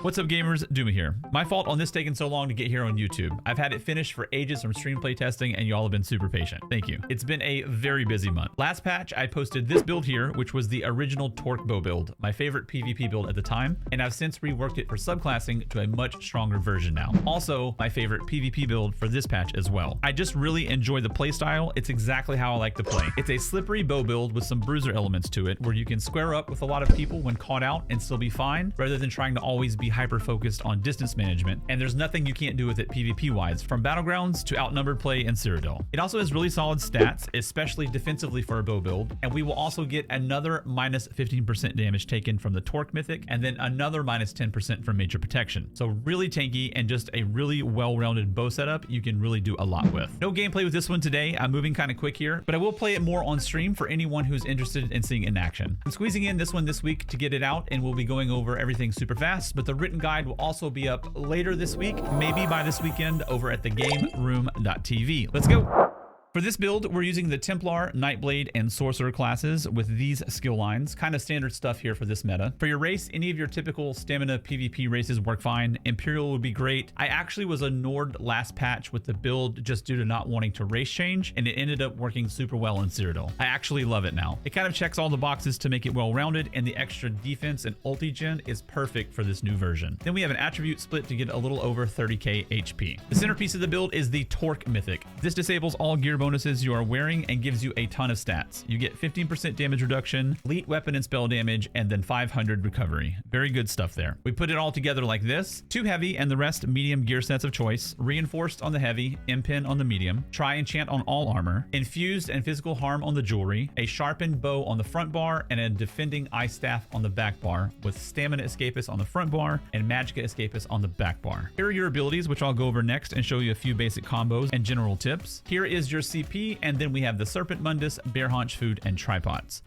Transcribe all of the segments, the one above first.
What's up gamers, Duma here. My fault on this taking so long to get here on YouTube. I've had it finished for ages from stream play testing and y'all have been super patient. Thank you. It's been a very busy month. Last patch, I posted this build here, which was the original Torque bow build, my favorite PvP build at the time, and I've since reworked it for subclassing to a much stronger version now. Also, my favorite PvP build for this patch as well. I just really enjoy the playstyle. It's exactly how I like to play. It's a slippery bow build with some bruiser elements to it, where you can square up with a lot of people when caught out and still be fine, rather than trying to always be hyper focused on distance management, and there's nothing you can't do with it PvP wise, from battlegrounds to outnumbered play in Cyrodiil. It also has really solid stats, especially defensively for a bow build, and we will also get another minus 15% damage taken from the Torque mythic, and then another minus 10% from major protection. So really tanky and just a really well-rounded bow setup you can really do a lot with. No gameplay with this one today. I'm moving kind of quick here, but I will play it more on stream for anyone who's interested in seeing it in action. I'm squeezing in this one this week to get it out, and we'll be going over everything super fast, but the written guide will also be up later this week, maybe by this weekend, over at the GAMEROOM.tv. Let's go. For this build, we're using the Templar, Nightblade, and Sorcerer classes with these skill lines. Kind of standard stuff here for this meta. For your race, any of your typical stamina PvP races work fine. Imperial would be great. I actually was annoyed last patch with the build just due to not wanting to race change, and it ended up working super well in Cyrodiil. I actually love it now. It kind of checks all the boxes to make it well-rounded, and the extra defense and ulti gen is perfect for this new version. Then we have an attribute split to get a little over 30k HP. The centerpiece of the build is the Torque mythic. This disables all gear bonuses you are wearing and gives you a ton of stats. You get 15% damage reduction, elite weapon and spell damage, and then 500 recovery. Very good stuff there. We put it all together like this: 2 heavy and the rest medium gear sets of choice, reinforced on the heavy, impin on the medium, try enchant on all armor, infused and physical harm on the jewelry, a sharpened bow on the front bar, and a defending ice staff on the back bar, with stamina escapist on the front bar and magicka escapist on the back bar. Here are your abilities, which I'll go over next and show you a few basic combos and general tips. Here is your CP, and then we have the Serpent Mundus, Bear Haunch Food, and Tripods.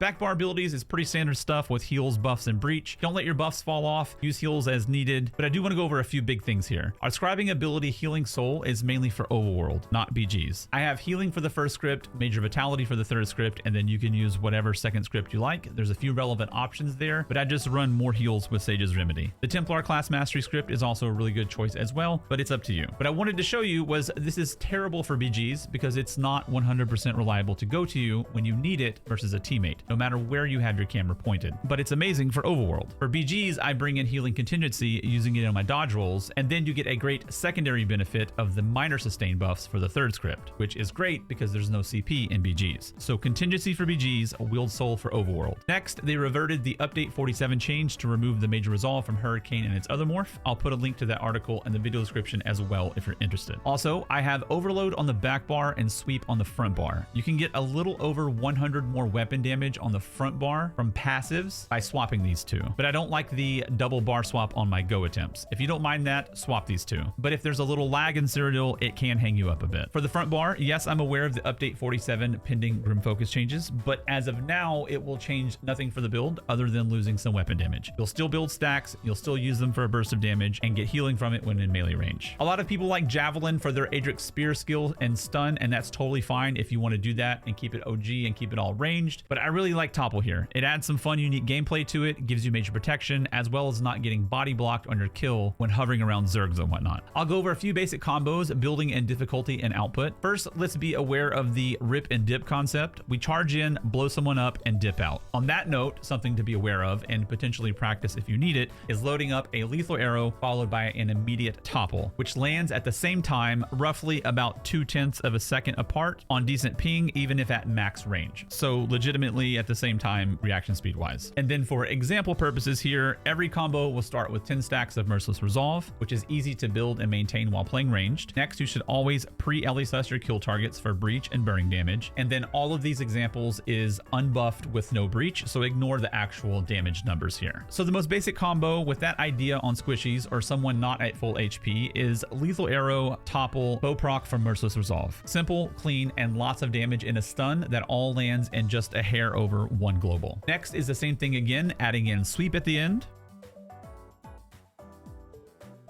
Backbar abilities is pretty standard stuff with heals, buffs, and breach. Don't let your buffs fall off. Use heals as needed, but I do want to go over a few big things here. Our scribing ability, Healing Soul, is mainly for overworld, not BGs. I have healing for the first script, major vitality for the third script, and then you can use whatever second script you like. There's a few relevant options there, but I just run more heals with Sage's Remedy. The Templar class mastery script is also a really good choice as well, but it's up to you. What I wanted to show you was this is terrible for BGs because it's not 100% reliable to go to you when you need it versus a teammate, no matter where you have your camera pointed. But it's amazing for overworld. For BGs, I bring in healing contingency using it in my dodge rolls, and then you get a great secondary benefit of the minor sustain buffs for the third script, which is great because there's no CP in BGs. So contingency for BGs, wield soul for overworld. Next, they reverted the update 47 change to remove the major resolve from Hurricane and its other morph. I'll put a link to that article in the video description as well if you're interested. Also, I have overload on the back bar and sweep on the front bar. You can get a little over 100 more weapon damage on the front bar from passives by swapping these two, but I don't like the double bar swap on my go attempts. If you don't mind that, swap these two. But if there's a little lag in Cyrodiil, it can hang you up a bit. For the front bar, yes, I'm aware of the update 47 pending Grim Focus changes, but as of now, it will change nothing for the build other than losing some weapon damage. You'll still build stacks, you'll still use them for a burst of damage, and get healing from it when in melee range. A lot of people like Javelin for their Adrix Spear skill and stun, and that's totally fine if you want to do that and keep it OG and keep it all ranged, but I really like Topple here. It adds some fun, unique gameplay to it, gives you major protection, as well as not getting body blocked on your kill when hovering around Zergs and whatnot. I'll go over a few basic combos, building and difficulty and output. First, let's be aware of the rip and dip concept. We charge in, blow someone up, and dip out. On that note, something to be aware of and potentially practice if you need it is loading up a lethal arrow followed by an immediate topple, which lands at the same time, roughly about 0.2 of a second apart on decent ping, even if at max range. So legitimately at the same time, reaction speed wise. And then for example purposes here, every combo will start with 10 stacks of Merciless Resolve, which is easy to build and maintain while playing ranged. Next, you should always pre-LE sus your kill targets for breach and burning damage. And then all of these examples is unbuffed with no breach, so ignore the actual damage numbers here. So the most basic combo with that idea on squishies or someone not at full HP is lethal arrow, topple, bow proc from Merciless Resolve. Simple, clean, and lots of damage in a stun that all lands in just a hair over one global. Next is the same thing again, adding in sweep at the end,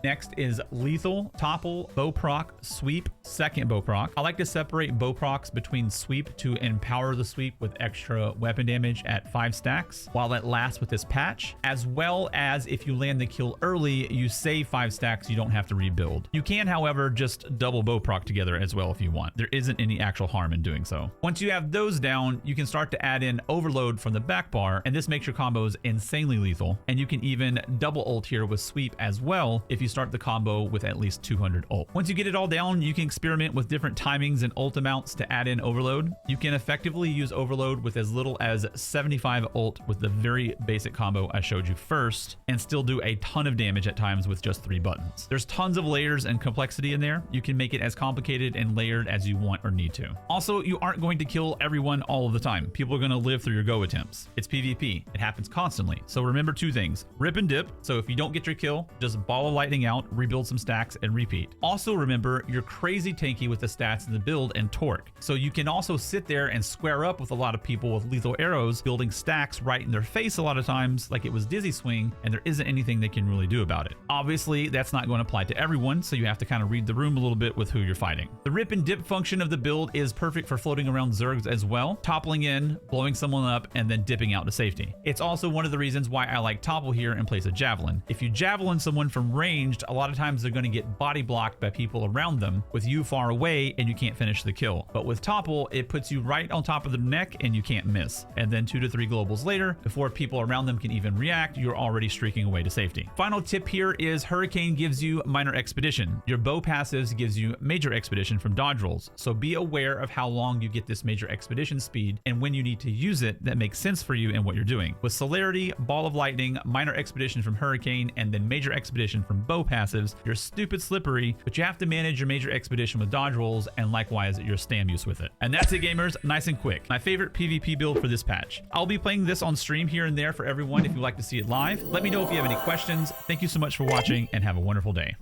Next is lethal, topple, bow proc, sweep, second bow proc. I like to separate bow procs between sweep to empower the sweep with extra weapon damage at 5 stacks while it lasts with this patch, as well as if you land the kill early, you save 5 stacks, you don't have to rebuild. You can, however, just double bow proc together as well if you want. There isn't any actual harm in doing so. Once you have those down, you can start to add in overload from the back bar, and this makes your combos insanely lethal. And you can even double ult here with sweep as well if you start the combo with at least 200 ult. Once you get it all down, you can experiment with different timings and ult amounts to add in overload. You can effectively use overload with as little as 75 ult with the very basic combo I showed you first, and still do a ton of damage at times with just 3 buttons. There's tons of layers and complexity in there. You can make it as complicated and layered as you want or need to. Also, you aren't going to kill everyone all of the time. People are going to live through your go attempts. It's PvP. It happens constantly. So remember 2 things. Rip and dip. So if you don't get your kill, just ball of lightning out, rebuild some stacks, and repeat. Also remember, you're crazy tanky with the stats in the build and torque. So you can also sit there and square up with a lot of people with lethal arrows, building stacks right in their face a lot of times, like it was Dizzy Swing, and there isn't anything they can really do about it. Obviously, that's not going to apply to everyone, so you have to kind of read the room a little bit with who you're fighting. The rip and dip function of the build is perfect for floating around zergs as well, toppling in, blowing someone up, and then dipping out to safety. It's also one of the reasons why I like topple here in place of javelin. If you javelin someone from ranged, a lot of times they're going to get body blocked by people around them with you far away and you can't finish the kill. But with topple, it puts you right on top of the neck and you can't miss. And then 2 to 3 globals later, before people around them can even react, you're already streaking away to safety. Final tip here is Hurricane gives you minor expedition. Your bow passives gives you major expedition from dodge rolls. So be aware of how long you get this major expedition speed and when you need to use it that makes sense for you and what you're doing. With celerity, ball of lightning, minor expedition from Hurricane, and then major expedition from bow passives, you're stupid slippery, but you have to manage your major expedition with dodge rolls and likewise your stam use with it. And that's it, gamers. Nice and quick. My favorite PvP build for this patch. I'll be playing this on stream here and there for everyone if you'd like to see it live. Let me know if you have any questions. Thank you so much for watching and have a wonderful day.